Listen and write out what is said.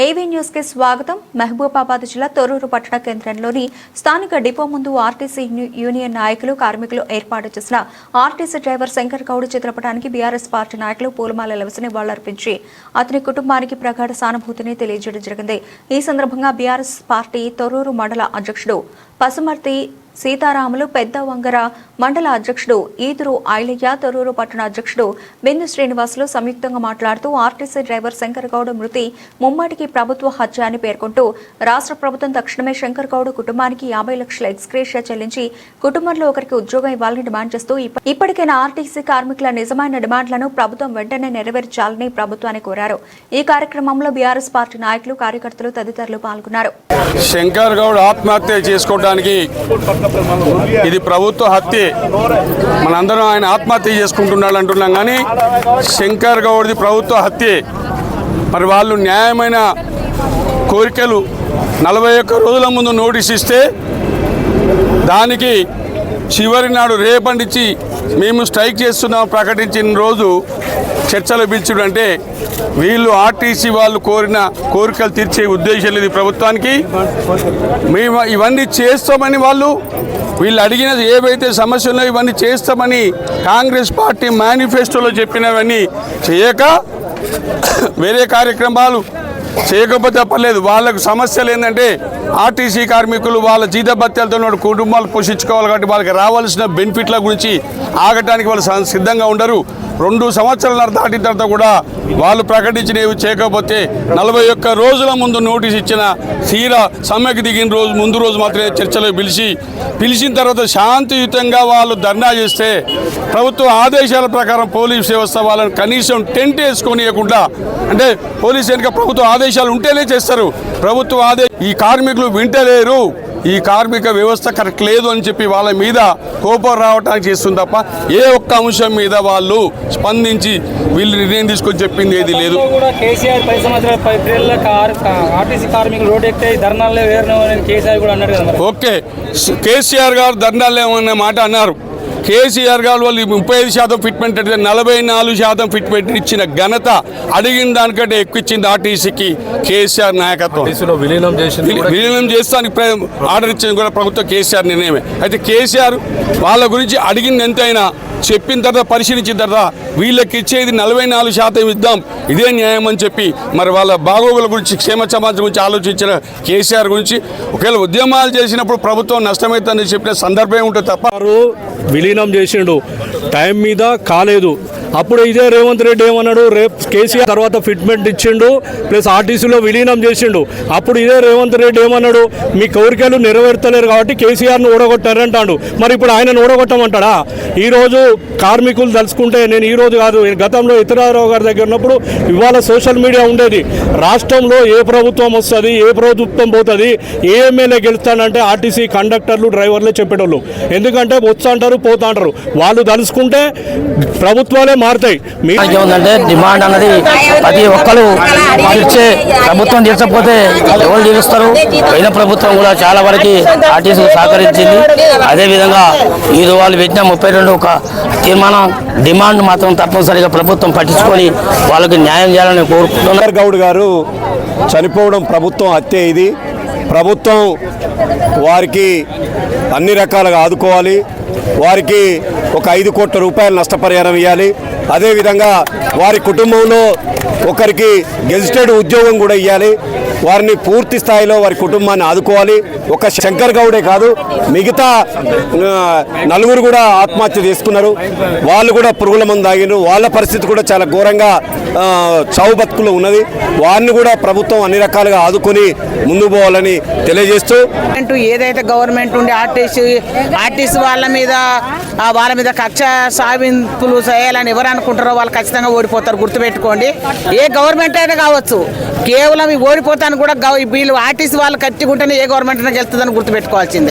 AV news కి స్వాగతం. మహబూబాబాద్ జిల్లా తొర్రూరు పట్టణ కేంద్రంలోని స్థానిక డిపో ముందు ఆర్టీసీ యూనియన్ నాయకులు కార్మికులు ఏర్పాటు చేసిన ఆర్టీసీ డ్రైవర్ శంకర్ గౌడ్ చిత్రపటానికి బీఆర్ఎస్ పార్టీ నాయకులు పూలమాలలు వేసి నివాళులర్పించి అతని కుటుంబానికి ప్రగాఢ సానుభూతిని తెలియజేయడం జరిగింది. ఈ సందర్భంగా బీఆర్ఎస్ పార్టీ తొర్రూరు మండల అధ్యక్షుడు పసుమర్తి సీతారాములు, పెద్ద వంగర మండల అధ్యక్షుడు ఈదురు ఐలయ్య, తొర్రూరు పట్టణ అధ్యక్షుడు బిందు శ్రీనివాసులు సంయుక్తంగా మాట్లాడుతూ ఆర్టీసీ డ్రైవర్ శంకర్ గౌడ్ మృతి ముమ్మాటికి ప్రభుత్వ హత్య అని పేర్కొంటూ రాష్ట్ర ప్రభుత్వం తక్షణమే శంకర్ గౌడ్ కుటుంబానికి 50 లక్షల ఎక్స్గ్రేషియా చెల్లించి కుటుంబంలో ఒకరికి ఉద్యోగం ఇవ్వాలని డిమాండ్ చేస్తూ ఇప్పటికైనా ఆర్టీసీ కార్మికుల నిజమైన డిమాండ్లను ప్రభుత్వం వెంటనే నెరవేర్చాలని ప్రభుత్వాన్ని కోరారు. ఈ కార్యక్రమంలో బీఆర్ఎస్ పార్టీ నాయకులు, కార్యకర్తలు తదితరులు పాల్గొన్నారు. శంకర్ గౌడ్ ఆత్మహత్య చేసుకోవడానికి ఇది ప్రభుత్వ హత్య. మనందరం ఆయన ఆత్మహత్య చేసుకుంటున్నాడు అంటున్నాం, కానీ శంకర్ గౌడ్ది ప్రభుత్వ హత్య. మరి వాళ్ళు న్యాయమైన కోరికలు 41 రోజుల ముందు నోటీస్ ఇస్తే దానికి చివరి నాడు రేపటించి మేము స్ట్రైక్ చేస్తున్నాం ప్రకటించిన రోజు చర్చలు పిలిచుడు అంటే వీళ్ళు ఆర్టీసీ వాళ్ళు కోరిన కోరికలు తీర్చే ఉద్దేశం లేదు ప్రభుత్వానికి. మేము ఇవన్నీ చేస్తామని వీళ్ళు అడిగిన ఏవైతే సమస్యలు ఇవన్నీ చేస్తామని కాంగ్రెస్ పార్టీ మేనిఫెస్టోలో చెప్పినవన్నీ చేయక వేరే కార్యక్రమాలు చేయకపోతే పర్లేదు. వాళ్ళకు సమస్యలు ఏంటంటే ఆర్టీసీ కార్మికులు వాళ్ళ జీతభత్యాలతో కుటుంబాలు పోషించుకోవాలి కాబట్టి వాళ్ళకి రావాల్సిన బెనిఫిట్ల గురించి ఆగటానికి వాళ్ళు సిద్ధంగా ఉండరు. 2 సంవత్సరాల దాటిన తర్వాత కూడా వాళ్ళు ప్రకటించినవి చేయకపోతే 41 రోజుల ముందు నోటీస్ ఇచ్చిన తీరా సమ్మెకు దిగిన ముందు రోజు మాత్రమే చర్చలో పిలిచిన తర్వాత శాంతియుతంగా వాళ్ళు ధర్నా చేస్తే ప్రభుత్వ ఆదేశాల ప్రకారం పోలీస్ వ్యవస్థ వాళ్ళని కనీసం టెంట్ వేసుకొనియకుండా, అంటే పోలీస్ వెనుక ప్రభుత్వ ఆదేశాలు ఉంటేనే చేస్తారు. ప్రభుత్వ ఈ కార్మికులు వింటలేరు, ఈ కార్మిక వ్యవస్థ కరెక్ట్ లేదు అని చెప్పి వాళ్ళ మీద కోపం రావడానికి చేస్తుంది తప్ప ఏ ఒక్క అంశం మీద వాళ్ళు స్పందించి వీళ్ళు నిర్ణయం తీసుకొని చెప్పింది ఏది లేదు. ఓకే, కేసీఆర్ గారు ధర్నాలు ఏమనే మాట అన్నారు. కేసీఆర్ గారు వాళ్ళు 35% ఫిట్మెంట్ అంటే 44% ఫిట్మెంట్ ఇచ్చిన ఘనత అడిగిన దానికంటే ఎక్కువ ఇచ్చింది ఆర్టీసీకి కేసీఆర్ నాయకత్వం. విలీనం చేస్తానికి ఆర్డర్ ఇచ్చింది కూడా ప్రభుత్వం కేసీఆర్ నిర్ణయమే. అయితే కేసీఆర్ వాళ్ళ గురించి అడిగింది ఎంతైనా చెప్పిన తర్వాత పరిశీలించిన తర్వాత వీళ్ళకి ఇచ్చేది 44% ఇద్దాం, ఇదే న్యాయం అని చెప్పి మరి వాళ్ళ బాగోగుల గురించి, క్షేమ సమాజం గురించి ఆలోచించిన కేసీఆర్ గురించి ఒకవేళ ఉద్యమాలు చేసినప్పుడు ప్రభుత్వం నష్టమవుతుందని చెప్పిన సందర్భం ఉంటుంది తప్ప విలీనం చేసిండు, టైం మీద కాలేదు. అప్పుడు ఇదే రేవంత్ రెడ్డి ఏమన్నాడు, రేపు కేసీఆర్ తర్వాత ఫిట్మెంట్ ఇచ్చిండు ప్లస్ ఆర్టీసీలో విలీనం చేసిండు. అప్పుడు ఇదే రేవంత్ రెడ్డి ఏమన్నాడు, మీ కోరికలు నెరవేర్తలేరు కాబట్టి కేసీఆర్ను ఓడగొట్టారంటాడు. మరి ఇప్పుడు ఆయనను ఓడగొట్టమంటాడా? ఈరోజు కార్మికులు తలుచుకుంటే, నేను ఈరోజు కాదు గతంలో ఇతరారావు గారి దగ్గర ఉన్నప్పుడు ఇవాళ సోషల్ మీడియా ఉండేది. రాష్ట్రంలో ఏ ప్రభుత్వం వస్తుంది, ఏ ప్రభుత్వం పోతుంది, ఏ ఎమ్మెల్యే గెలుస్తాడంటే ఆర్టీసీ కండక్టర్లు, డ్రైవర్లే చెప్పేటోళ్ళు. ఎందుకంటే వచ్చంటారు పోతాంటారు. వాళ్ళు తలుచుకుంటే ప్రభుత్వాలే మారుతాయి. ఏముందంటే డిమాండ్ అన్నది ప్రతి ఒక్కరు తీర్చే, ప్రభుత్వం తీర్చకపోతే ఎవరు తీరుస్తారు? పోయిన ప్రభుత్వం కూడా చాలా వరకు ఆర్టీసీకి సహకరించింది. అదేవిధంగా ఈరోజు వాళ్ళు పెట్టిన 32 ఒక తీర్మానం డిమాండ్ మాత్రం తప్పనిసరిగా ప్రభుత్వం పట్టించుకొని వాళ్ళకి న్యాయం చేయాలని కోరుకుంటున్నారు. శంకర్ గౌడ్ గారు చనిపోవడం ప్రభుత్వం హత్య. ఇది ప్రభుత్వం వారికి అన్ని రకాలుగా ఆదుకోవాలి. వారికి ఒక 5 కోట్ల రూపాయలు నష్టపరిహారం ఇవ్వాలి. అదేవిధంగా వారి కుటుంబంలో ఒకరికి గెజిటెడ్ ఉద్యోగం కూడా ఇవ్వాలి. వారిని పూర్తి స్థాయిలో వారి కుటుంబాన్ని ఆదుకోవాలి. ఒక శంకర్ గౌడే కాదు, మిగతా 4 కూడా ఆత్మహత్య చేసుకున్నారు. వాళ్ళు కూడా పురుగుల మందు తాగినారు. వాళ్ళ పరిస్థితి కూడా చాలా ఘోరంగా చావు బతుకులో ఉన్నది. వారిని కూడా ప్రభుత్వం అన్ని రకాలుగా ఆదుకొని ముందుకు పోవాలని తెలియజేస్తూ, ఏదైతే గవర్నమెంట్ ఉండి ఆర్టీసీ వాళ్ళ మీద కక్ష సాధింపులు చేయాలని ఎవరు అనుకుంటారో వాళ్ళు ఖచ్చితంగా ఓడిపోతారు. గుర్తుపెట్టుకోండి, ఏ గవర్నమెంట్ అయినా కావచ్చు, కేవలం ఓడిపోతాను కూడా వీళ్ళు ఆర్టీసీ వాళ్ళు కట్టుకుంటేనే ఏ గవర్నమెంట్ అయినా గెలుస్తుందని గుర్తుపెట్టుకోవాల్సిందే.